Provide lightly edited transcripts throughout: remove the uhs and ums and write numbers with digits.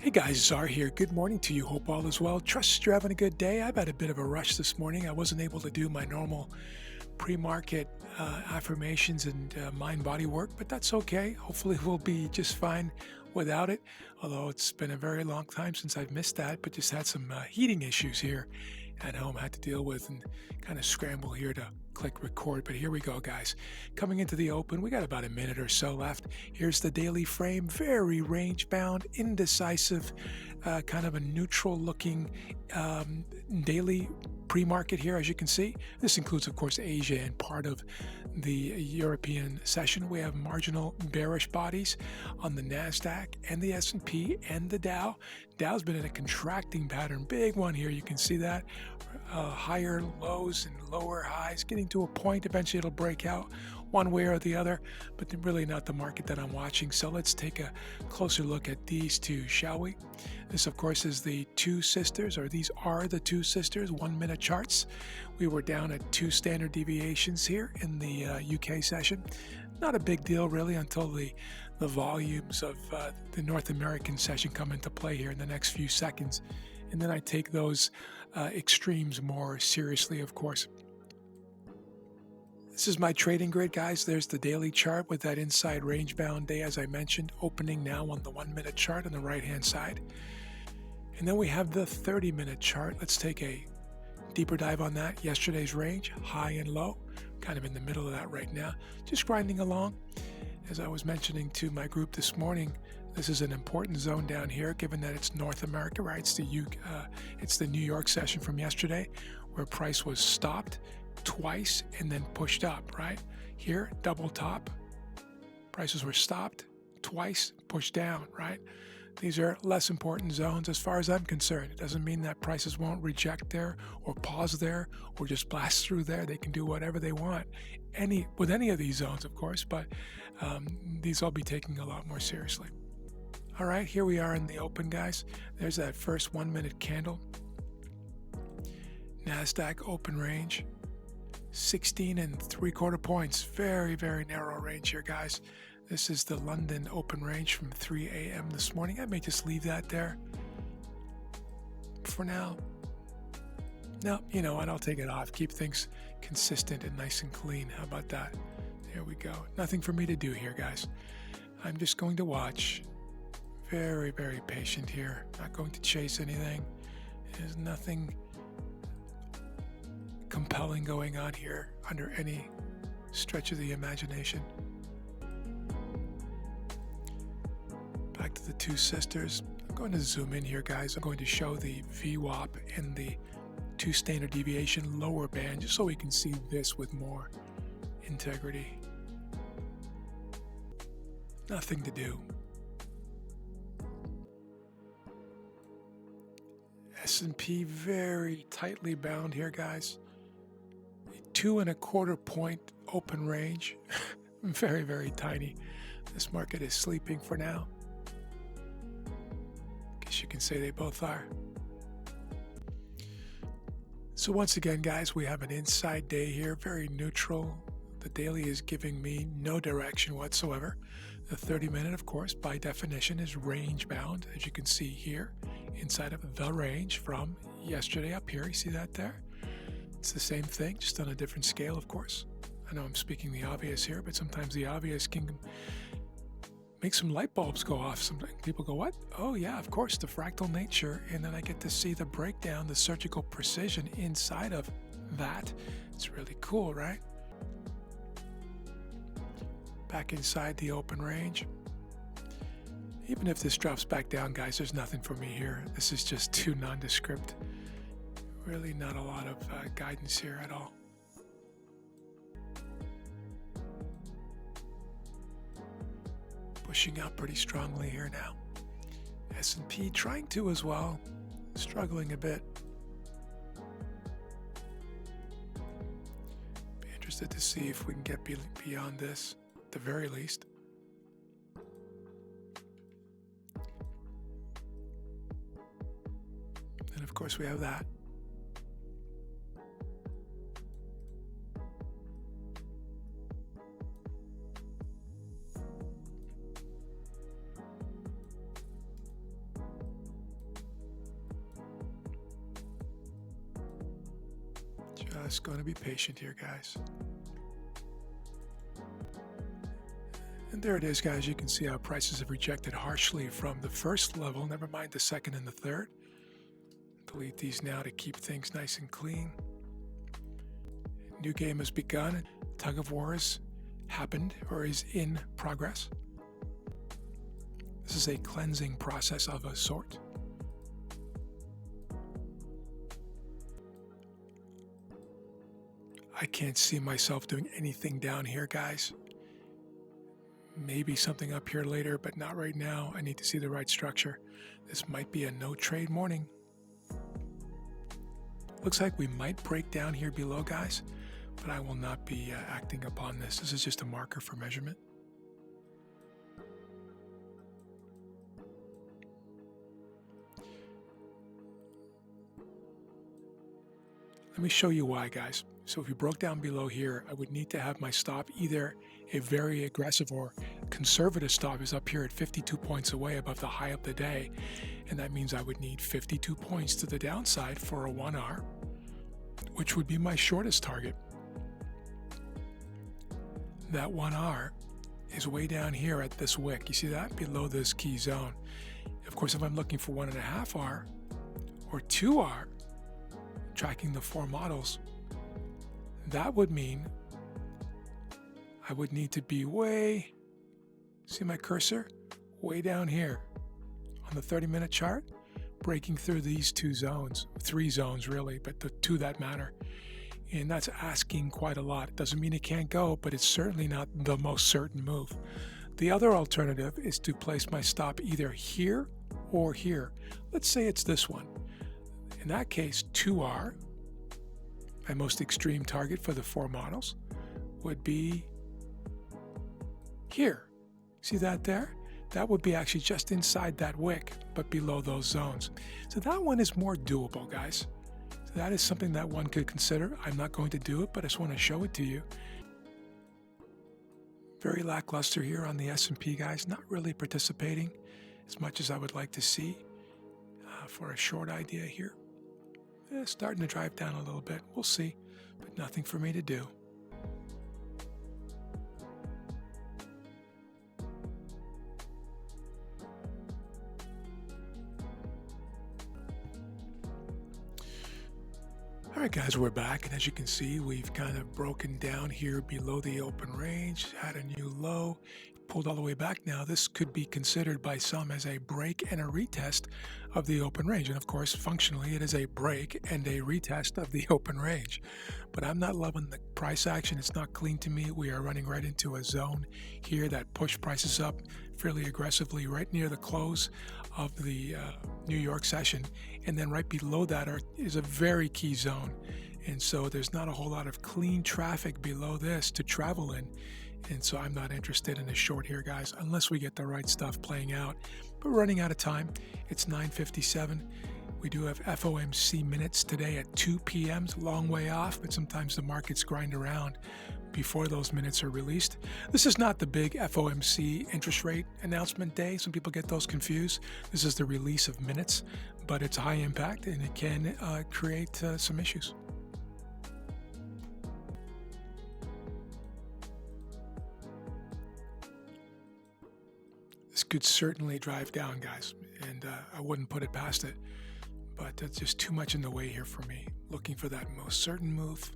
Hey guys, Czar here. Good morning to you. Hope all is well. Trust you're having a good day. I've had a bit of a rush this morning. I wasn't able to do my normal pre-market affirmations and mind-body work, but that's okay. Hopefully we'll be just fine without it. Although it's been a very long time since I've missed that, but just had some heating issues here at home I had to deal with and kind of scramble here to click record. But here we go, guys. Coming into the open, we got about a minute or so left. Here's the daily frame, very range bound, indecisive, kind of a neutral looking daily pre-market here, as you can see. This includes, of course, Asia and part of the European session. We have marginal bearish bodies on the Nasdaq and the S&P and the Dow. Dow's been in a contracting pattern, big one here. You can see that higher lows and lower highs, getting to a point. Eventually, it'll break out one way or the other, but really not the market that I'm watching. So let's take a closer look at these two, shall we? This, of course, is the two sisters, or these are the two sisters 1 minute charts. We were down at 2 standard deviations here in the UK session. Not a big deal really until the volumes of the North American session come into play here in the next few seconds. And then I take those extremes more seriously, of course. This is my trading grid, guys. There's the daily chart with that inside range bound day, as I mentioned, opening now on the 1 minute chart on the right hand side. And then we have the 30-minute chart. Let's take a deeper dive on that. Yesterday's range, high and low, kind of in the middle of that right now, just grinding along. As I was mentioning to my group this morning, this is an important zone down here, given that it's North America, right? It's the New York session from yesterday, where price was stopped twice and then pushed up, right? Here, double top, prices were stopped twice, pushed down, right? These are less important zones as far as I'm concerned. It doesn't mean that prices won't reject there or pause there or just blast through there. They can do whatever they want with any of these zones, of course, but these I'll be taking a lot more seriously. All right, here we are in the open, guys. There's that first 1 minute candle. NASDAQ open range, 16 3/4 points. Very, very narrow range here, guys. This is the London open range from 3 a.m. this morning. I may just leave that there for now. No, you know what? I'll take it off. Keep things consistent and nice and clean. How about that? There we go. Nothing for me to do here, guys. I'm just going to watch. Very, very patient here. Not going to chase anything. There's nothing compelling going on here under any stretch of the imagination. Back to the two sisters. I'm going to zoom in here, guys. I'm going to show the VWAP and the 2 standard deviation lower band, just so we can see this with more integrity. Nothing to do. S&P very tightly bound here, guys. 2 1/4 point open range. Very, very tiny. This market is sleeping for now. Guess you can say they both are. So once again, guys, we have an inside day here, very neutral. The daily is giving me no direction whatsoever. The 30-minute, of course, by definition, is range bound, as you can see here, inside of the range from yesterday up here. You see that there? It's the same thing, just on a different scale, of course. I know I'm speaking the obvious here, but sometimes the obvious can make some light bulbs go off. Sometimes people go, what? Oh yeah, of course, the fractal nature. And then I get to see the breakdown, the surgical precision inside of that. It's really cool, right? Back inside the open range. Even if this drops back down, guys, there's nothing for me here. This is just too nondescript. Really not a lot of guidance here at all. Pushing out pretty strongly here now. S&P trying to as well, struggling a bit. Be interested to see if we can get beyond this, at the very least. And of course we have that. Just going to be patient here, guys. And there it is, guys. You can see how prices have rejected harshly from the first level, never mind the second and the third. Delete these now to keep things nice and clean. New game has begun. Tug of war has happened or is in progress. This is a cleansing process of a sort. I can't see myself doing anything down here, guys. Maybe something up here later, but not right now. I need to see the right structure. This might be a no trade morning. Looks like we might break down here below, guys, but I will not be acting upon this. This is just a marker for measurement. Let me show you why, guys. So if you broke down below here, I would need to have my stop either a very aggressive or conservative stop is up here at 52 points away above the high of the day. And that means I would need 52 points to the downside for a 1R, which would be my shortest target. That 1R is way down here at this wick. You see that? Below this key zone. Of course, if I'm looking for 1.5R or 2R, tracking the 4 models, that would mean I would need to be way, see my cursor? Way down here on the 30-minute chart, breaking through these 2 zones, 3 zones really, but the 2 that matter. And that's asking quite a lot. It doesn't mean it can't go, but it's certainly not the most certain move. The other alternative is to place my stop either here or here. Let's say it's this one. In that case, 2R, my most extreme target for the 4 models, would be here. See that there? That would be actually just inside that wick, but below those zones. So that one is more doable, guys. So that is something that one could consider. I'm not going to do it, but I just want to show it to you. Very lackluster here on the S&P, guys. Not really participating as much as I would like to see for a short idea here. Starting to drive down a little bit. We'll see, but nothing for me to do. All right, guys, we're back, and as you can see, we've kind of broken down here below the open range, had a new low, pulled all the way back now. This could be considered by some as a break and a retest of the open range. And of course, functionally, it is a break and a retest of the open range. But I'm not loving the price action. It's not clean to me. We are running right into a zone here that pushed prices up fairly aggressively right near the close of the New York session. And then right below that is a very key zone. And so there's not a whole lot of clean traffic below this to travel in. And so I'm not interested in a short here, guys, unless we get the right stuff playing out. But we're running out of time. It's 9:57. We do have FOMC minutes today at 2 p.m. It's a long way off, but sometimes the markets grind around before those minutes are released. This is not the big FOMC interest rate announcement day. Some people get those confused. This is the release of minutes, but it's high impact and it can create some issues. This could certainly drive down, guys, and I wouldn't put it past it, but it's just too much in the way here for me. Looking for that most certain move.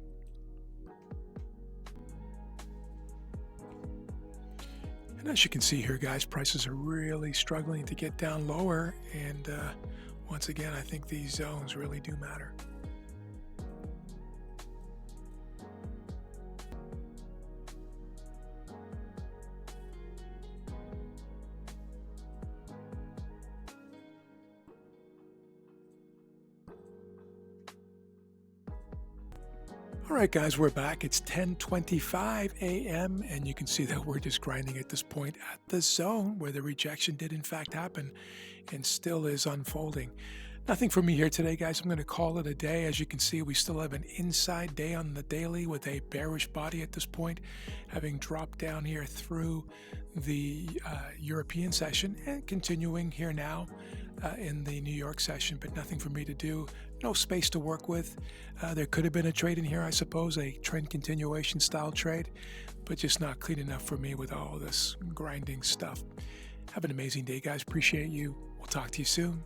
And as you can see here, guys, prices are really struggling to get down lower, and once again, I think these zones really do matter. All right, guys, we're back. It's 10:25 a.m. and you can see that we're just grinding at this point at the zone where the rejection did in fact happen and still is unfolding. Nothing for me here today, guys. I'm going to call it a day. As you can see, we still have an inside day on the daily with a bearish body at this point, having dropped down here through the European session and continuing here now in the New York session, but nothing for me to do. no space to work with. There could have been a trade in here, I suppose, a trend continuation style trade, but just not clean enough for me with all this grinding stuff. Have an amazing day, guys. Appreciate you. We'll talk to you soon.